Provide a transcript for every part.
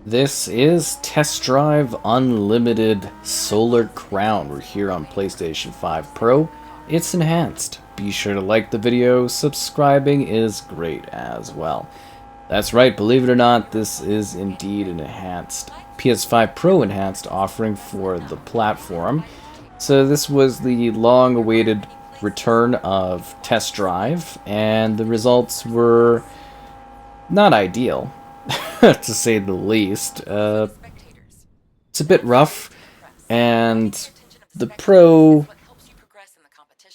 This is Test Drive Unlimited Solar Crown. We're here on PlayStation 5 Pro. It's enhanced. Be sure to like the video. Subscribing is great as well. That's right, believe it or not, this is indeed an enhanced PS5 Pro enhanced offering for the platform. So this was the long-awaited return of Test Drive, and the results were not ideal. To say the least. It's a bit rough, and the Pro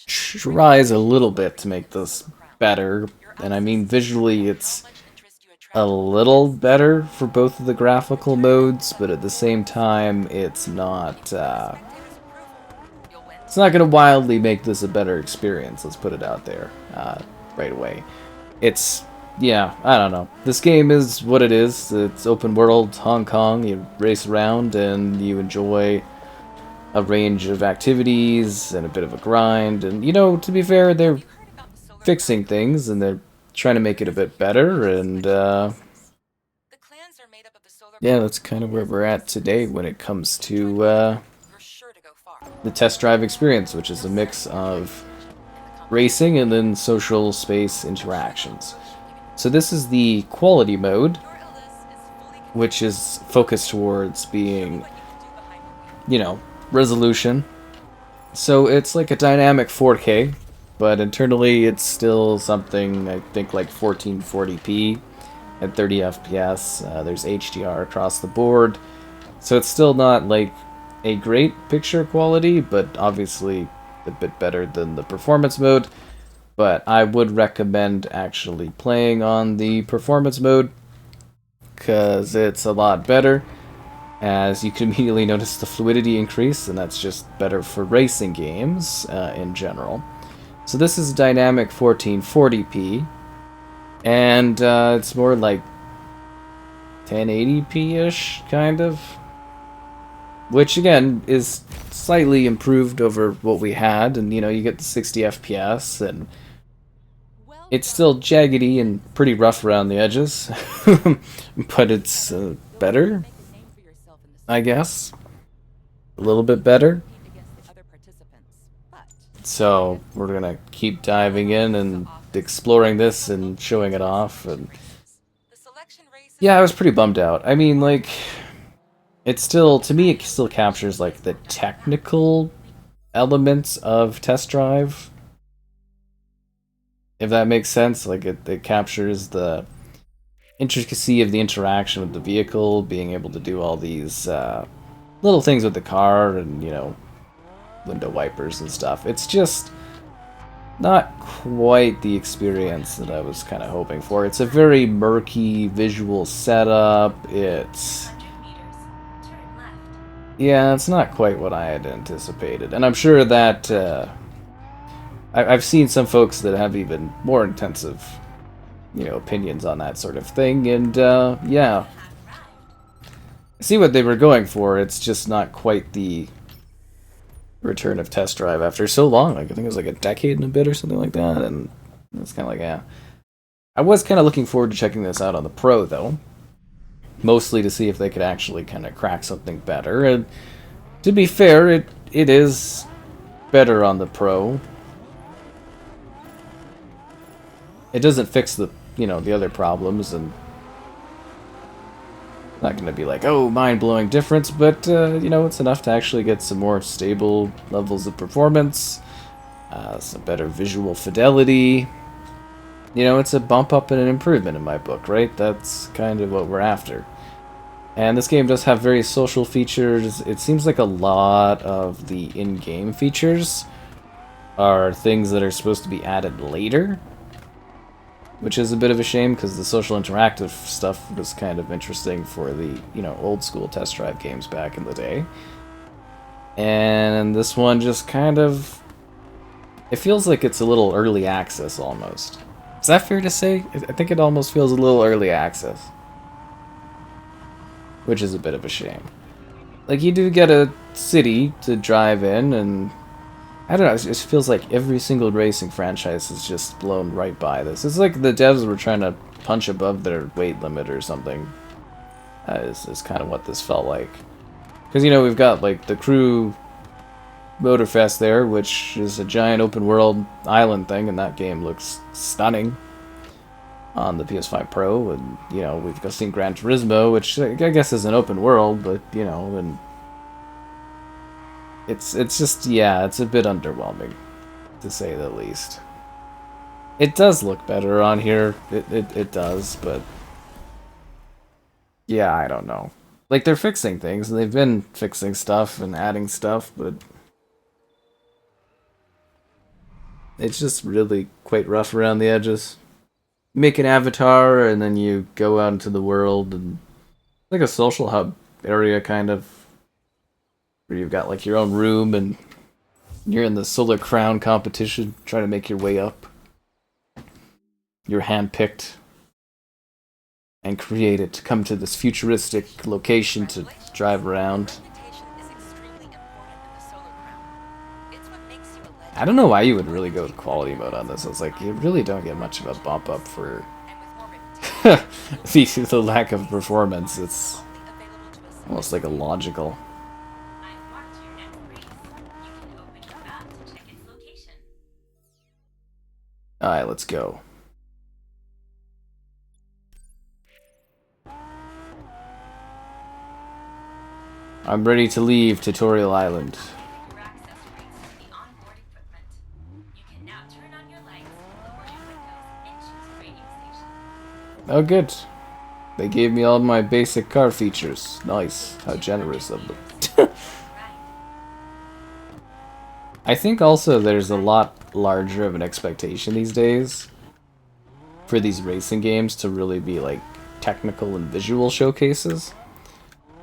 tries a little bit to make this better, and I mean visually it's a little better for both of the graphical modes, but at the same time it's not going to wildly make this a better experience, let's put it out there right away. Yeah, I don't know. This game is what it is. It's open world, Hong Kong. You race around and you enjoy a range of activities and a bit of a grind. And, you know, to be fair, they're fixing things and they're trying to make it a bit better. And, yeah, that's kind of where we're at today when it comes to the test drive experience, which is a mix of racing and then social space interactions. So this is the quality mode, which is focused towards being, you know, resolution. So it's like a dynamic 4K, but internally it's still something, I think, like 1440p at 30 FPS. There's HDR across the board. So it's still not like a great picture quality, but obviously a bit better than the performance mode. But I would recommend actually playing on the performance mode because it's a lot better. As you can immediately notice the fluidity increase, and that's just better for racing games in general. So this is dynamic 1440p, and it's more like 1080p-ish, kind of. Which, again, is slightly improved over what we had, and, you know, you get the 60 FPS, and it's still jaggedy and pretty rough around the edges, but it's better, I guess. A little bit better. So, we're gonna keep diving in and exploring this and showing it off, and yeah, I was pretty bummed out. I mean, like, it's still, to me, it still captures, like, the technical elements of Test Drive. If that makes sense, like, it captures the intricacy of the interaction with the vehicle, being able to do all these little things with the car and, you know, window wipers and stuff. It's just not quite the experience that I was kind of hoping for. It's a very murky visual setup. Yeah, it's not quite what I had anticipated. And I'm sure that I've seen some folks that have even more intensive, you know, opinions on that sort of thing. And yeah, I see what they were going for. It's just not quite the return of Test Drive after so long. Like, I think it was like a decade and a bit or something like that. And it's kind of like, yeah. I was kind of looking forward to checking this out on the Pro, though. Mostly to see if they could actually kind of crack something better. And to be fair, it is better on the Pro. It doesn't fix the, you know, the other problems, and not going to be like, oh, mind-blowing difference, but, you know, it's enough to actually get some more stable levels of performance, some better visual fidelity. You know, it's a bump up and an improvement in my book, right? That's kind of what we're after. And this game does have very social features. It seems like a lot of the in-game features are things that are supposed to be added later, which is a bit of a shame because the social interactive stuff was kind of interesting for the, you know, old school Test Drive games back in the day. And this one just kind of, it feels like it's a little early access almost. Is that fair to say? I think it almost feels a little early access, which is a bit of a shame. Like, you do get a city to drive in, and I don't know, it just feels like every single racing franchise has just blown right by this. It's like the devs were trying to punch above their weight limit or something. Is kind of what this felt like. Because, you know, we've got, like, the Crew Motorfest there, which is a giant open world island thing, and that game looks stunning on the PS5 Pro. And, you know, we've seen Gran Turismo, which I guess is an open world, but, you know, and it's just, yeah, it's a bit underwhelming, to say the least. It does look better on here, it does, but yeah, I don't know. Like, they're fixing things, and they've been fixing stuff and adding stuff, but it's just really quite rough around the edges. You make an avatar, and then you go out into the world, and like a social hub area, kind of, where you've got like your own room, and you're in the Solar Crown competition, trying to make your way up. You're handpicked and created to come to this futuristic location to drive around. I don't know why you would really go with quality mode on this. It's like, you really don't get much of a bump up for the lack of performance. It's almost like illogical. Alright, let's go. I'm ready to leave Tutorial Island. Oh, good. They gave me all my basic car features. Nice. How generous of them. I think also there's a lot larger of an expectation these days for these racing games to really be like technical and visual showcases.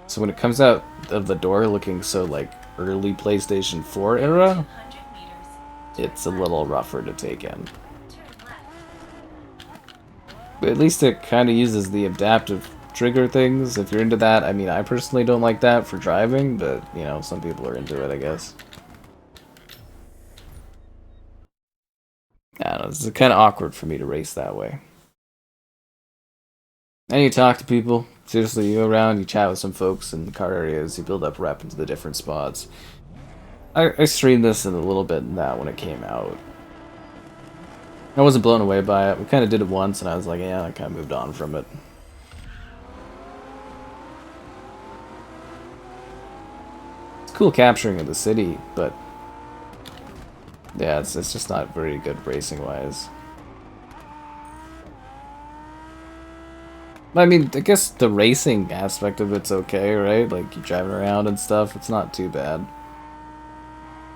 So when it comes out of the door looking so like early PlayStation 4 era, it's a little rougher to take in. But at least it kind of uses the adaptive trigger things, if you're into that. I mean, I personally don't like that for driving, but, you know, some people are into it, I guess. I don't know, it's kind of awkward for me to race that way. And you talk to people. Seriously, you go around, you chat with some folks in the car areas, you build up rep into the different spots. I streamed this in a little bit in that when it came out. I wasn't blown away by it. We kind of did it once, and I was like, yeah, I kind of moved on from it. It's cool capturing of the city, but yeah, it's just not very good racing-wise. I mean, I guess the racing aspect of it's okay, right? Like, you're driving around and stuff, it's not too bad.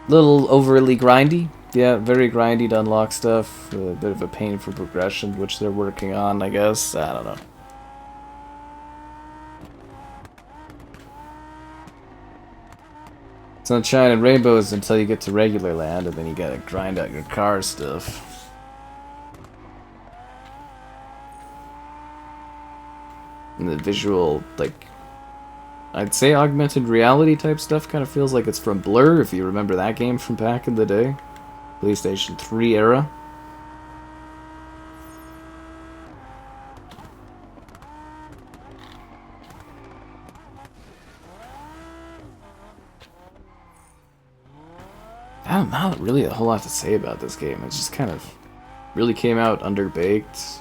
Little overly grindy. Yeah, very grindy to unlock stuff. A bit of a pain for progression, which they're working on, I guess. I don't know. Sunshine and rainbows until you get to regular land, and then you gotta grind out your car stuff. And the visual, like, I'd say augmented reality type stuff kind of feels like it's from Blur, if you remember that game from back in the day. PlayStation 3 era. I don't know, not really a whole lot to say about this game. It just kind of really came out underbaked,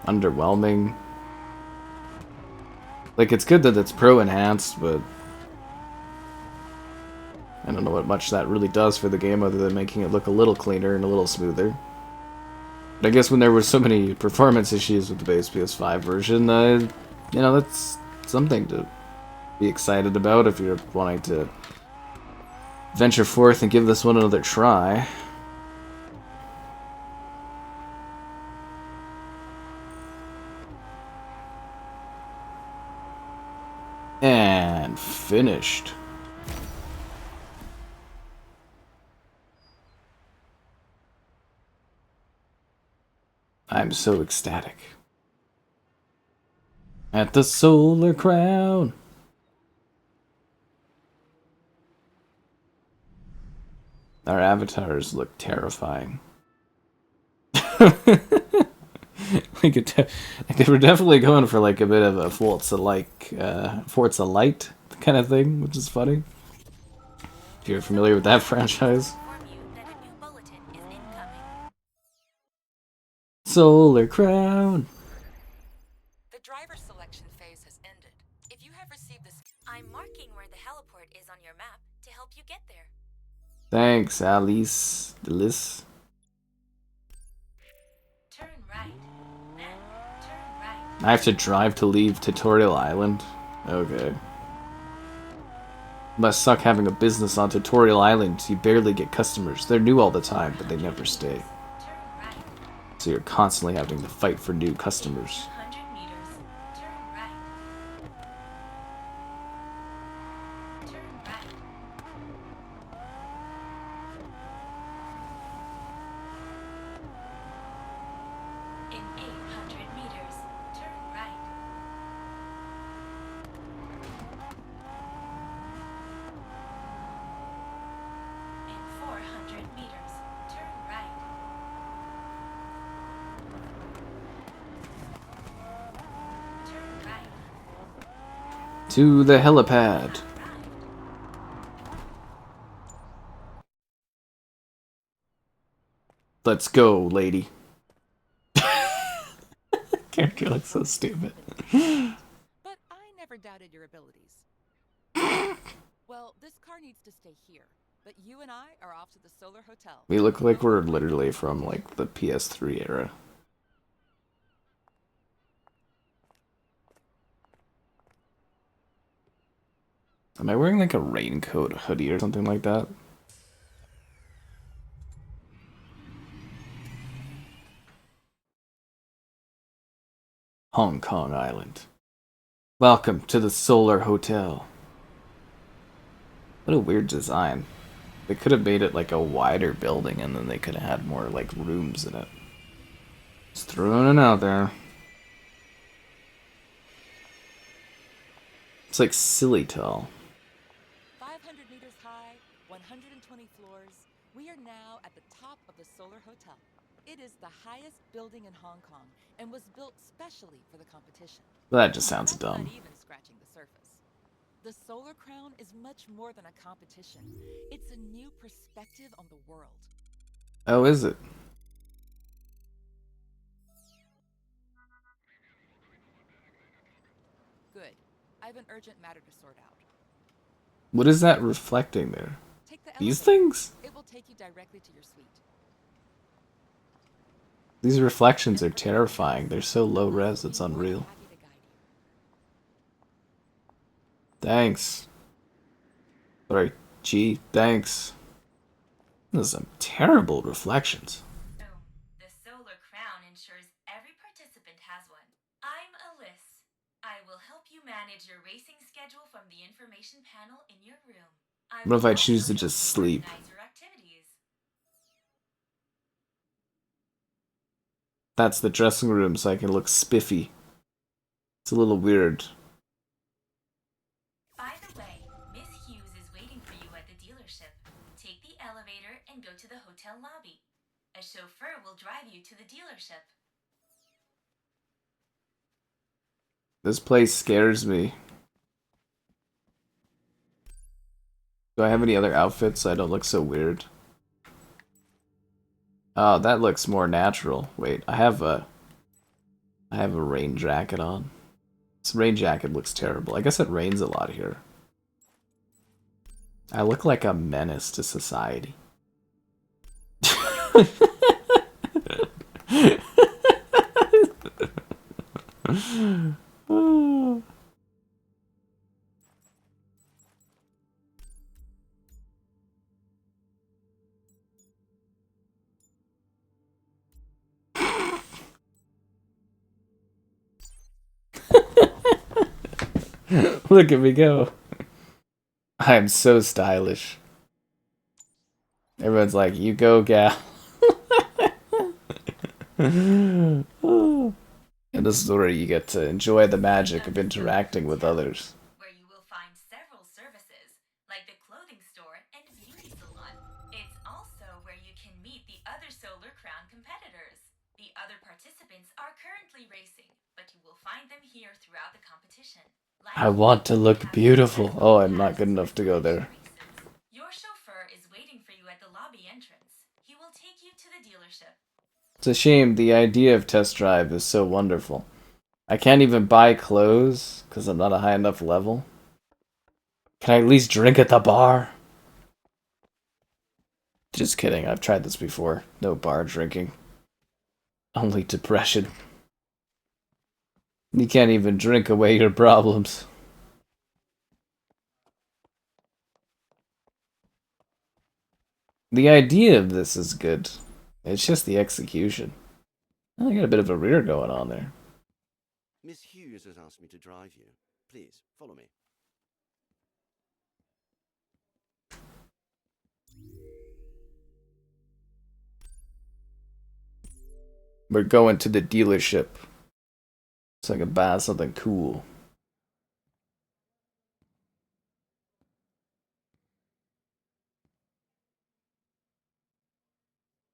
underwhelming. Like, it's good that it's pro-enhanced, but I don't know what much that really does for the game other than making it look a little cleaner and a little smoother. But I guess when there were so many performance issues with the base PS5 version, you know, that's something to be excited about if you're wanting to venture forth and give this one another try. And finished. I'm so ecstatic. At the Solar Crown. Our avatars look terrifying. Like they were definitely going for like a bit of a Forza Light kind of thing, which is funny. If you're familiar with that franchise. Solar Crown. The driver selection phase has ended. If you have received this, I'm marking where the heliport is on your map to help you get there. Thanks, Alice. Delis. Turn right. Then turn right. I have to drive to leave Tutorial Island. Okay. Must suck having a business on Tutorial Island. You barely get customers. They're new all the time, but they never stay. So you're constantly having to fight for new customers. 100 meters. Turn right. Turn right. In 800 meters. Turn right. In 400 meters. Turn right. Turn right. To the helipad. Let's go, lady. Character looks so stupid. But I never doubted your abilities. Well, this car needs to stay here, but you and I are off to the Solar Hotel. We look like we're literally from like the PS3 era. Am I wearing like a raincoat hoodie or something like that? Hong Kong Island. Welcome to the Solar Hotel. What a weird design. They could have made it like a wider building and then they could have had more like rooms in it. Just throwing it out there. It's like silly tall. 500 meters high, 120 floors. We are now at the top of the Solar Hotel. It is the highest building in Hong Kong and was built specially for the competition. That just sounds That's dumb. not even scratching the surface. The Solar Crown is much more than a competition. It's a new perspective on the world. Oh, is it? Good. I have an urgent matter to sort out. What is that reflecting there? Take the These elevator. things? It will take you directly to your suite. These reflections are terrifying. They're so low res, it's unreal. Happy to guide you. Thanks. Sorry, gee, thanks. Those are some terrible reflections. The Solar Crown ensures every participant has one. I'm Alice. I will help you manage your racing schedule from the information panel in your room. What if I choose to just sleep? Organize your activities. That's the dressing room so I can look spiffy. It's a little weird. By the way, Miss Hughes is waiting for you at the dealership. Take the elevator and go to the hotel lobby. A chauffeur will drive you to the dealership. This place scares me. Do I have any other outfits so I don't look so weird? Oh, that looks more natural. Wait, I have a rain jacket on. This rain jacket looks terrible. I guess it rains a lot here. I look like a menace to society. Look at me go. I am so stylish. Everyone's like, you go, gal. And this is where you get to enjoy the magic of interacting with others. Where you will find several services, like the clothing store and beauty salon. It's also where you can meet the other Solar Crown competitors. The other participants are currently find them here throughout the competition. I want to look beautiful. Oh, I'm not good enough to go there. Your chauffeur is waiting for you at the lobby entrance. He will take you to the dealership. It's a shame, the idea of test drive is so wonderful. I can't even buy clothes because I'm not a high enough level. Can I at least drink at the bar? Just kidding, I've tried this before. No bar drinking. Only depression. You can't even drink away your problems. The idea of this is good. It's just the execution. I got a bit of a rear going on there. Miss Hughes has asked me to drive you. Please, follow me. We're going to the dealership. So I can buy something cool.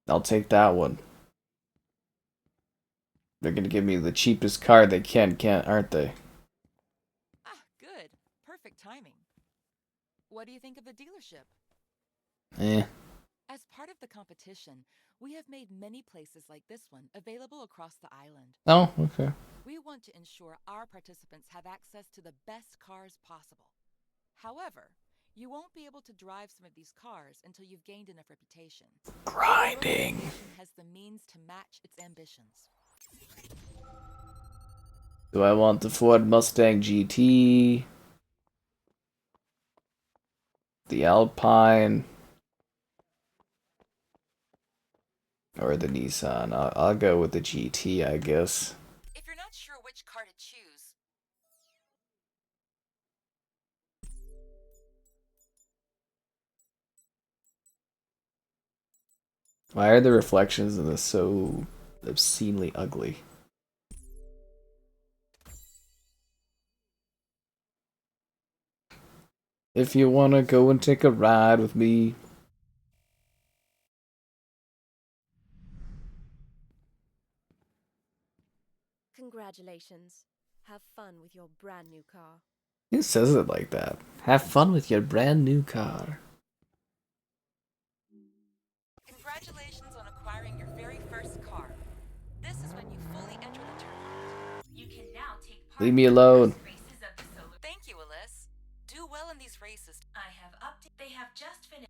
I'll take that one. They're gonna give me the cheapest car they can't, aren't they? Ah, good. Perfect timing. What do you think of the dealership? Eh. As part of the competition, we have made many places like this one available across the island. Oh, okay. We want to ensure our participants have access to the best cars possible. However, you won't be able to drive some of these cars until you've gained enough reputation. Grinding. Your organization has the means to match its ambitions. Do I want the Ford Mustang GT? The Alpine? Or the Nissan? I'll go with the GT, I guess. If you're not sure which car to choose, Why are the reflections in this so obscenely ugly? If you wanna go and take a ride with me. Congratulations. Have fun with your brand new car. Who says it like that? Have fun with your brand new car. congratulations on acquiring your very first car. This is when you fully enter the tournament. You can now take part Leave me in the alone. first races of the solar. Thank you, Alyssa. Do well in these races. I have They have just finished.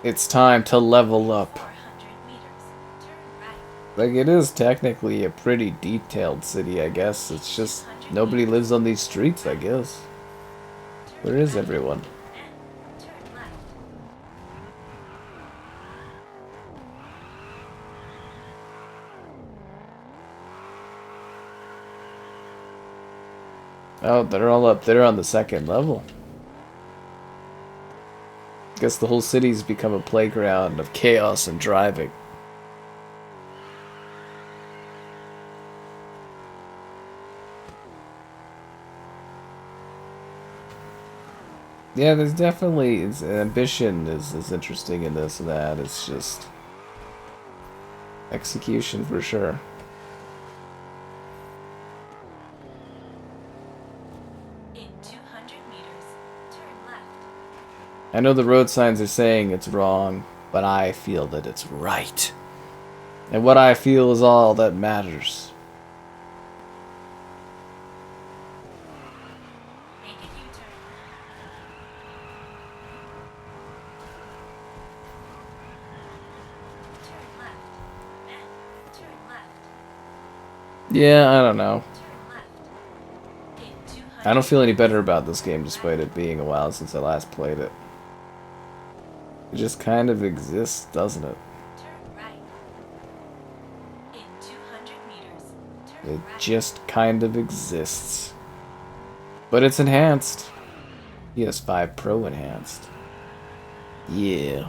It's time to level up. 400 meters. Turn right. Like, it is technically a pretty detailed city, I guess. It's just nobody lives on these streets, I guess. Where is everyone? Then turn left. Oh, they're all up there on the second level. Guess the whole city's become a playground of chaos and driving. Yeah, there's definitely ambition is interesting in this and that. It's just execution for sure. In 200 meters, turn left. I know the road signs are saying it's wrong, but I feel that it's right. And what I feel is all that matters. Make a U-turn. Turn left. Then turn left. Yeah, I don't know. Turn left. In 200 I don't feel any better about this game despite it being a while since I last played it. It just kind of exists, doesn't it? Turn right. In 200 meters, turn It right. just kind of exists. But it's enhanced. PS5 Pro enhanced. Yeah.